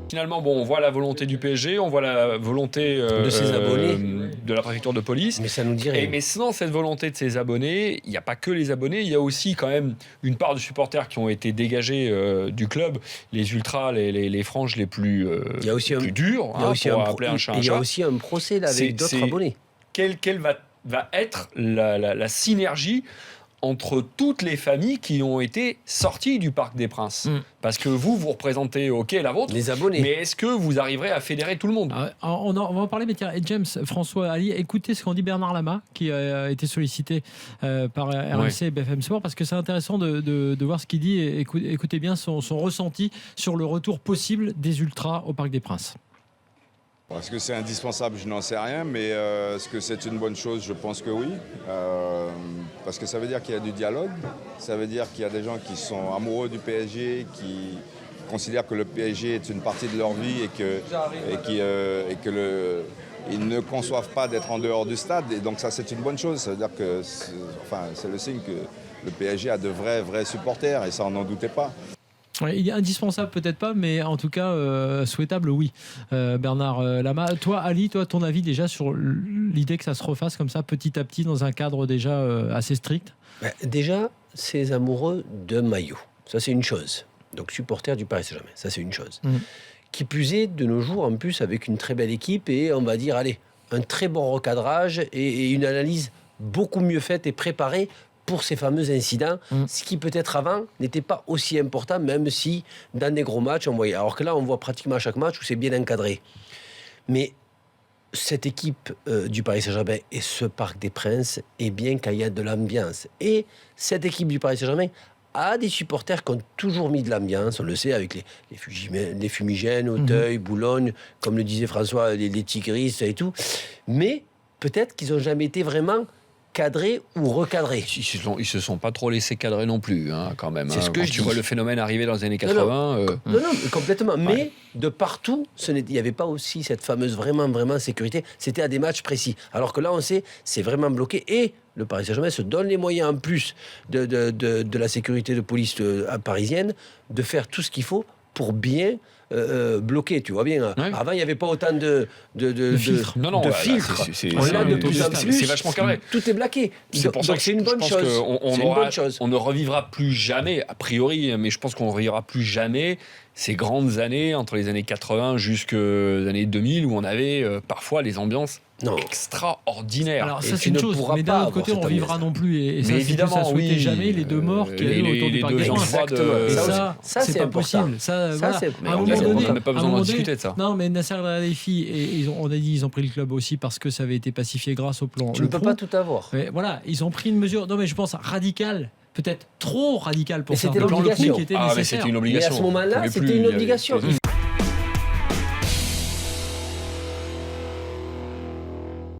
Finalement, bon, on voit la volonté du PSG, on voit la volonté de ses abonnés, de la préfecture de police. Mais ça nous dit rien. Mais sans cette volonté de ses abonnés, il n'y a pas que les abonnés, il y a aussi quand même une part de supporters qui ont été dégagés du club, les ultras, les franges les plus, il y a aussi plus dures, il y a aussi appeler un chat un chat. Il y a aussi un procès là, avec d'autres abonnés. Quelle va être la synergie entre toutes les familles qui ont été sorties du Parc des Princes. Parce que vous représentez, la vôtre, les abonnés. Mais est-ce que vous arriverez à fédérer tout le monde ? On va en parler, mais tiens, James, François, Ali, écoutez ce qu'en dit Bernard Lama, qui a été sollicité par RMC et BFM Sport, parce que c'est intéressant de voir ce qu'il dit. Et écoutez bien son ressenti sur le retour possible des Ultras au Parc des Princes. Est-ce que c'est indispensable? Je n'en sais rien, mais est-ce que c'est une bonne chose? Je pense que oui. Parce que ça veut dire qu'il y a du dialogue, ça veut dire qu'il y a des gens qui sont amoureux du PSG, qui considèrent que le PSG est une partie de leur vie ils ne conçoivent pas d'être en dehors du stade. Et donc ça, c'est une bonne chose. Ça veut dire que c'est le signe que le PSG a de vrais supporters, et ça, on n'en doutait pas. Il est indispensable peut-être pas, mais en tout cas souhaitable oui. Bernard Lama, toi Ali, ton avis déjà sur l'idée que ça se refasse comme ça petit à petit dans un cadre déjà assez strict? Déjà, ces amoureux de maillot, ça c'est une chose. Donc supporters du Paris Saint-Germain, ça c'est une chose. Qui plus est, de nos jours, en plus avec une très belle équipe et on va dire, allez, un très bon recadrage et une analyse beaucoup mieux faite et préparée pour ces fameux incidents, ce qui peut-être avant n'était pas aussi important, même si dans des gros matchs, on voyait. Alors que là, on voit pratiquement à chaque match où c'est bien encadré. Mais cette équipe du Paris Saint-Germain et ce Parc des Princes est bien quand il y a de l'ambiance. Et cette équipe du Paris Saint-Germain a des supporters qui ont toujours mis de l'ambiance, on le sait, avec les fumigènes, Auteuil, Boulogne, comme le disait François, les tigristes et tout. Mais peut-être qu'ils n'ont jamais été vraiment cadrés ou recadrés. Ils se sont pas trop laissés cadrer non plus, quand même. C'est ce que quand je tu dis. vois le phénomène arriver dans les années 80... Non, complètement. Ouais. Mais de partout, il n'y avait pas aussi cette fameuse vraiment sécurité. C'était à des matchs précis. Alors que là, on sait, c'est vraiment bloqué. Et le Paris Saint-Germain se donne les moyens, en plus de la sécurité de police parisienne, de faire tout ce qu'il faut pour bien bloqué, tu vois bien. Ouais. Avant, il n'y avait pas autant de filtres. De filtres. On l'a de plus en plus. C'est vachement carré. Tout est blaqué. C'est pour ça que c'est une bonne chose. On ne revivra plus jamais, a priori, mais je pense qu'on ne revivra plus jamais ces grandes années, entre les années 80 jusqu'aux années 2000, où on avait parfois les ambiances extraordinaires. Alors ça, c'est une chose, mais d'un autre côté, on ne vivra non plus. Et ça, évidemment, ça souhaitait jamais les deux morts qu'il y a eu autour du Parc des Princes. Ça, c'est pas possible. Ça, à un moment donné, on n'a pas besoin d'en discuter de ça. Non, mais Nasser Al-Khelaifi, on a dit ils ont pris le club aussi parce que ça avait été pacifié grâce au plan. Tu ne peux pas tout avoir. Mais voilà, ils ont pris une mesure, non mais je pense radicale. Peut-être trop radical pour ça. C'était l'obligation. C'était une obligation. Et à ce moment-là, c'était une obligation.